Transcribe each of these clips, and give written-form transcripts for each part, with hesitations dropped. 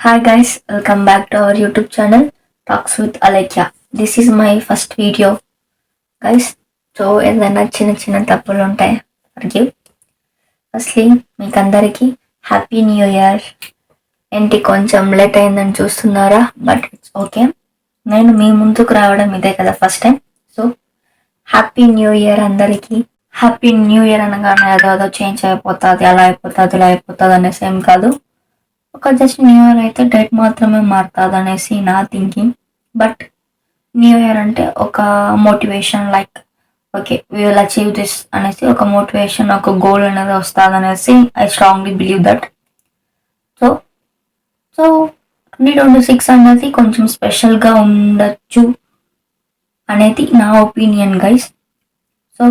Hi guys, welcome back to our YouTube channel Talks with Alekia. This is my first video, guys. So ఏదైనా చిన్న చిన్న తప్పులు ఉంటాయి forgive. Firstly మీకు అందరికీ హ్యాపీ న్యూ ఇయర్. ఏంటి కొంచెం లేట్ అయిందని చూస్తున్నారా? But it's okay. నేను మీ ముందుకు రావడం ఇదే కదా first time. So happy new year అందరికీ. హ్యాపీ న్యూ ఇయర్ అనగానే అదో చేంజ్ అయిపోతుంది, అలా అయిపోతుంది, ఇలా అయిపోతుంది అనేసి ఏం కాదు. ఒక జస్ట్ న్యూ ఇయర్ అయితే డేట్ మాత్రమే మారుతుంది అనేసి నా థింకింగ్. బట్ న్యూ ఇయర్ అంటే ఒక motivation, like okay we will achieve this అనేసి ఒక మోటివేషన్, ఒక గోల్ అనేది వస్తుంది అనేసి I strongly believe that. So so 2026 అనేది కొంచెం స్పెషల్గా ఉండొచ్చు అనేది నా ఒపీనియన్ గైస్. సో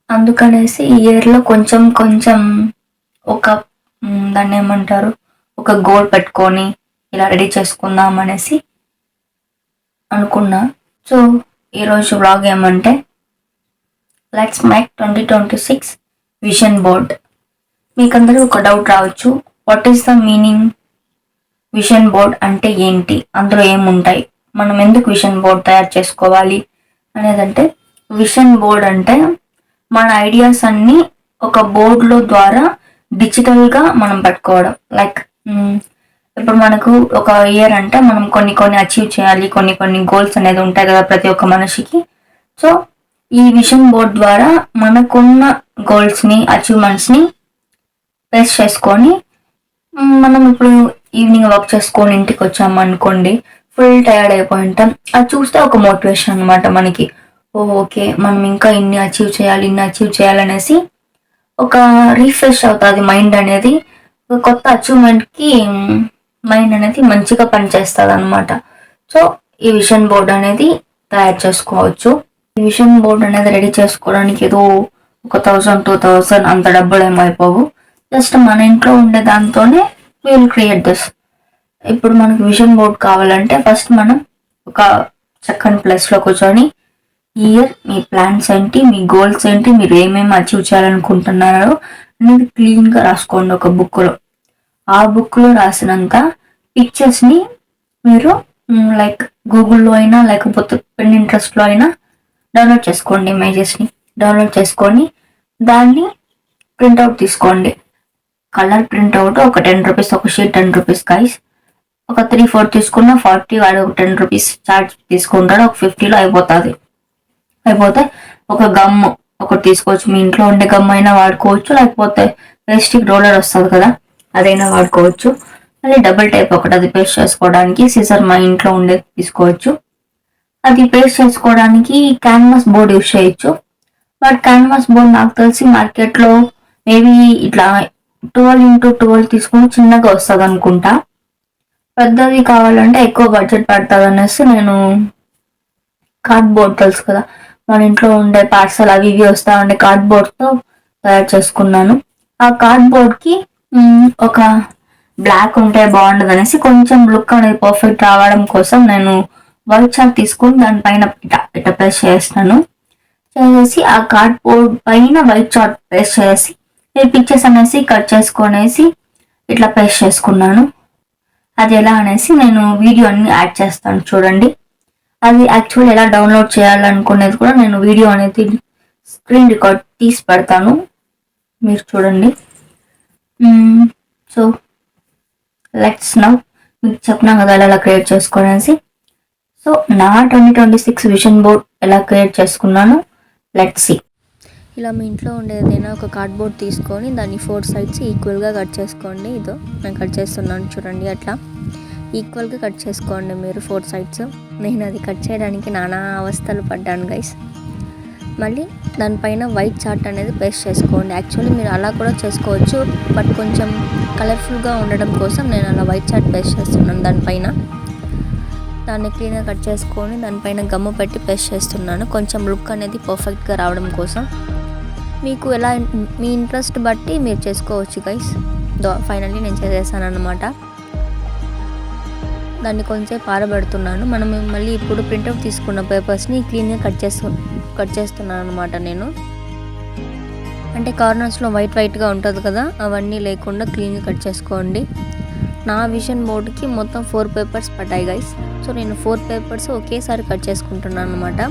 అందుకనేసి ఈ ఇయర్లో కొంచెం కొంచెం ఒక దాన్ని ఏమంటారు, ఒక గోల్ పెట్టుకొని ఇలా రెడీ చేసుకుందాం అనేసి అనుకున్నా. సో ఈరోజు వ్లాగ్ ఏమంటే లెట్స్ మేక్ 2026 విజన్ బోర్డ్. మీకందరూ ఒక డౌట్ రావచ్చు, what is the meaning? Vision board అంటే ఏంటి, అందులో ఏముంటాయి, మనం ఎందుకు విజన్ బోర్డ్ తయారు చేసుకోవాలి అనేదంటే, విజన్ బోర్డ్ అంటే మన ఐడియాస్ అన్నీ ఒక బోర్డులో ద్వారా డిజిటల్గా మనం పెట్టుకోవడం. లైక్ ఇప్పుడు మనకు ఒక ఇయర్ అంటే మనం కొన్ని కొన్ని అచీవ్ చేయాలి, కొన్ని కొన్ని గోల్స్ అనేది ఉంటాయి కదా ప్రతి ఒక్క మనిషికి. సో ఈ విజన్ బోర్డ్ ద్వారా మనకున్న గోల్స్ని, అచీవ్మెంట్స్ని ప్రెస్ చేసుకొని మనం ఇప్పుడు ఈవినింగ్ వర్క్ చేసుకొని ఇంటికి వచ్చాము అనుకోండి, ఫుల్ టైర్డ్ అయిపోయి ఉంటాం. అది చూస్తే ఒక మోటివేషన్ అనమాట మనకి. ఓకే మనం ఇంకా ఇన్ని అచీవ్ చేయాలనేసి ఒక రీఫ్రెష్ అవుతుంది మైండ్ అనేది. ఒక కొత్త అచీవ్మెంట్కి మైండ్ అనేది మంచిగా పనిచేస్తుంది అనమాట. సో ఈ విజన్ బోర్డ్ అనేది తయారు చేసుకోవచ్చు. ఈ విజన్ బోర్డ్ అనేది రెడీ చేసుకోవడానికి ఏదో ఒక 1000-2000 అంత డబ్బులు ఏమైపోవు. జస్ట్ మన ఇంట్లో ఉండే దాంతోనే వీ విల్ క్రియేట్ దిస్. ఇప్పుడు మనకు విజన్ బోర్డ్ కావాలంటే ఫస్ట్ మనం ఒక చక్కని ప్లేస్లో కూర్చొని ఈ ఇయర్ మీ ప్లాన్స్ ఏంటి, మీ గోల్స్ ఏంటి, మీరు ఏమేమి అచీవ్ చేయాలనుకుంటున్నారో అనేది క్లీన్గా రాసుకోండి ఒక బుక్లో. ఆ బుక్లో రాసినంత పిక్చర్స్ని మీరు లైక్ గూగుల్లో అయినా లేకపోతే Pinterestలో అయినా డౌన్లోడ్ చేసుకోండి. ఇమేజెస్ని డౌన్లోడ్ చేసుకొని దాన్ని ప్రింట్అవుట్ తీసుకోండి. కలర్ ప్రింట్అవుట్ ఒక 10 రూపీస్, ఒక షీట్ 10 రూపీస్ గైస్. ఒక 3-4 తీసుకున్న 40, వాడు ఒక 10 రూపీస్ చార్జ్ తీసుకుంటాడు, ఒక 50లో అయిపోతే ఒక గమ్ ఒకటి తీసుకోవచ్చు. మీ ఇంట్లో ఉండే గమ్ అయినా వాడుకోవచ్చు, లేకపోతే పేస్టిక్ రోలర్ వస్తుంది కదా అదైనా వాడుకోవచ్చు. మళ్ళీ డబుల్ టైప్ ఒకటి, అది పేస్ట్ చేసుకోవడానికి సిజర్ మా ఇంట్లో ఉండేది తీసుకోవచ్చు. అది పేస్ట్ చేసుకోవడానికి క్యాన్వాస్ బోర్డ్ యూజ్ చేయొచ్చు. బట్ క్యాన్వాస్ బోర్డ్ నాకు తెలిసి మార్కెట్లో మేబీ ఇట్లా 12x12 తీసుకుని చిన్నగా వస్తుంది అనుకుంటా. పెద్దది కావాలంటే ఎక్కువ బడ్జెట్ పడుతుంది అనేసి నేను కార్డ్బోర్డ్ తెలుసు కదా మన ఇంట్లో ఉండే పార్సల్ అవి ఇవి వస్తా ఉండే కార్డ్బోర్డ్తో తయారు చేసుకున్నాను. ఆ కార్డ్బోర్డ్కి ఒక బ్లాక్ ఉంటే బాగుండదు అనేసి కొంచెం లుక్ అనేది పర్ఫెక్ట్ రావడం కోసం నేను వైట్ చార్ట్ తీసుకుని దానిపైన ఇట్లా ప్రెస్ చేసి ఆ కార్డ్బోర్డ్ పైన వైట్ చార్ట్ ప్రెస్ చేసి నేను పిక్చర్స్ అనేసి కట్ చేసుకొనేసి ఇట్లా ప్రెస్ చేసుకున్నాను. అది ఎలా అనేసి నేను వీడియో అన్ని యాడ్ చేస్తాను చూడండి. అది యాక్చువల్ ఎలా డౌన్లోడ్ చేయాలనుకునేది కూడా నేను వీడియో అనేది స్క్రీన్ రికార్డ్ తీసి పెడతాను, మీరు చూడండి. సో లెట్స్ నౌ మీకు చెప్పినా కదా ఎలా క్రియేట్ చేసుకోనేసి. సో నా 2026 విజన్ బోర్డ్ ఎలా క్రియేట్ చేసుకున్నాను లెట్స్ సీ. ఇలా మీ ఇంట్లో ఉండేదైనా ఒక కార్డ్బోర్డ్ తీసుకొని దాన్ని 4 సైడ్స్ ఈక్వల్గా కట్ చేసుకోండి. ఇదో నేను కట్ చేస్తున్నాను చూడండి, అట్లా ఈక్వల్గా కట్ చేసుకోండి మీరు 4 సైడ్స్. నేను అది కట్ చేయడానికి నానా అవస్థలు పడ్డాను గైస్. మళ్ళీ దానిపైన వైట్ చార్ట్ అనేది పేస్ట్ చేసుకోండి. యాక్చువల్లీ మీరు అలా కూడా చేసుకోవచ్చు, బట్ కొంచెం కలర్ఫుల్గా ఉండడం కోసం నేను అలా వైట్ చార్ట్ పేస్ట్ చేస్తున్నాను దానిపైన. దాన్ని క్లీన్గా కట్ చేసుకొని దానిపైన గమ్ము పెట్టి పేస్ట్ చేస్తున్నాను, కొంచెం లుక్ అనేది పర్ఫెక్ట్గా రావడం కోసం. మీకు ఎలా మీ ఇంట్రెస్ట్ బట్టి మీరు చేసుకోవచ్చు గైస్. ఫైనల్లీ నేను చేసేసాను అనమాట. దాన్ని కొంచెంసేపు ఆరబెడుతున్నాను. మనం మళ్ళీ ఇప్పుడు ప్రింట్అవుట్ తీసుకున్న పేపర్స్ని క్లీన్గా కట్ చేస్తున్నాను అనమాట నేను. అంటే కార్నర్స్లో వైట్గా ఉంటుంది కదా, అవన్నీ లేకుండా క్లీన్గా కట్ చేసుకోండి. నా విజన్ బోర్డ్కి మొత్తం 4 పేపర్స్ పడ్డాయి గైస్. సో నేను 4 పేపర్స్ ఒకేసారి కట్ చేసుకుంటున్నాను అనమాట.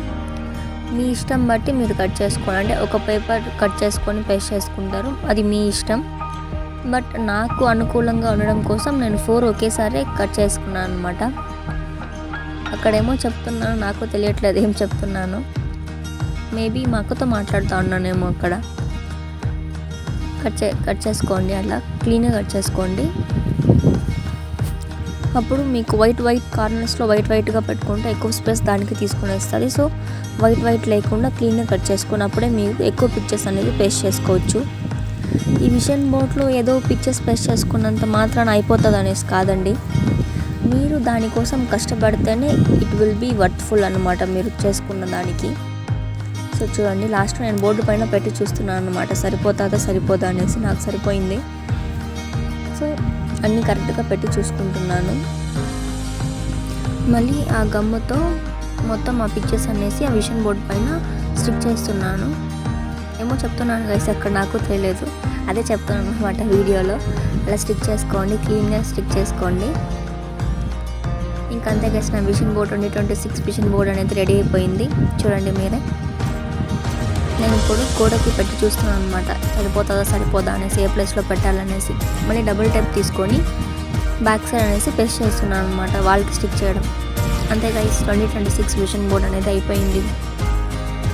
మీ ఇష్టం బట్టి మీరు కట్ చేసుకోండి. అంటే ఒక పేపర్ కట్ చేసుకొని పేస్ట్ చేసుకుంటారు, అది మీ ఇష్టం. బట్ నాకు అనుకూలంగా ఉండడం కోసం నేను 4 ఒకేసారి కట్ చేసుకున్నాను అనమాట. అక్కడేమో చెప్తున్నాను, నాకు తెలియట్లేదు ఏం చెప్తున్నాను. మేబీ మా అక్కతో మాట్లాడుతూ ఉన్నానేమో. అక్కడ కట్ చేసుకోండి, అలా క్లీన్గా కట్ చేసుకోండి. అప్పుడు మీకు వైట్ కార్నర్స్లో వైట్గా పెట్టుకుంటే ఎక్కువ స్పేస్ దానికి తీసుకునేస్తుంది. సో వైట్ లేకుండా క్లీన్గా కట్ చేసుకున్నప్పుడే మీకు ఎక్కువ పిక్చర్స్ అనేది పేస్ట్ చేసుకోవచ్చు. ఈ విజన్ బోర్డ్లో ఏదో పిక్చర్స్ పేస్ట్ చేసుకున్నంత మాత్రాన అయిపోతుంది అనేసి కాదండి. మీరు దానికోసం కష్టపడితేనే ఇట్ విల్ బీ వర్త్ఫుల్ అనమాట మీరు చేసుకున్న దానికి. సో చూడండి, లాస్ట్ నేను బోర్డు పైన పెట్టి చూస్తున్నాను అనమాట, సరిపోదా అనేసి. నాకు సరిపోయింది. సో అన్నీ కరెక్ట్గా పెట్టి చూసుకుంటున్నాను. మళ్ళీ ఆ గమ్ముతో మొత్తం ఆ పిక్చర్స్ అనేసి ఆ విజన్ బోర్డ్ పైన స్టిక్ చేస్తున్నాను. ఏమో చెప్తున్నాను గైస్, అక్కడ నాకు తెలియలేదు, అదే చెప్తున్నాను అనమాట వీడియోలో. అలా స్టిక్ చేసుకోండి, క్లీన్గా స్టిక్ చేసుకోండి. ఇంకంతే గైస్, నా విజన్ బోర్డ్ 2026 విజన్ బోర్డ్ అనేది రెడీ అయిపోయింది. చూడండి మీరే. నేను ఇప్పుడు గోడకి పెట్టి చూస్తున్నాను అనమాట, సరిపోదా అనేసి, ఏ ప్లేస్లో పెట్టాలనేసి. మళ్ళీ డబుల్ టైప్ తీసుకొని బ్యాక్ సైడ్ అనేసి పేస్ట్ చేస్తున్నాను అనమాట, వాల్కి స్టిక్ చేయడం. అంతే గైస్, 2026 విజన్ బోర్డ్ అనేది అయిపోయింది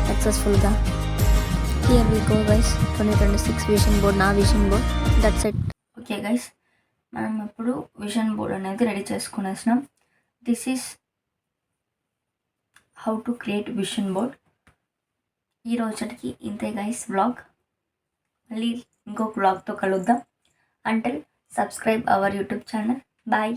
సక్సెస్ఫుల్గా. Here we go guys, 2026 vision board, నా vision board. That's it. Okay guys, మనం ఇప్పుడు విజన్ బోర్డ్ అనేది రెడీ చేసుకునేసినాం. This is how to create vision board. ఈ రోజుకి ఇంతే గైస్ వ్లాగ్. మళ్ళీ ఇంకొక వ్లాగ్తో కలుద్దాం. Until subscribe our YouTube channel. Bye.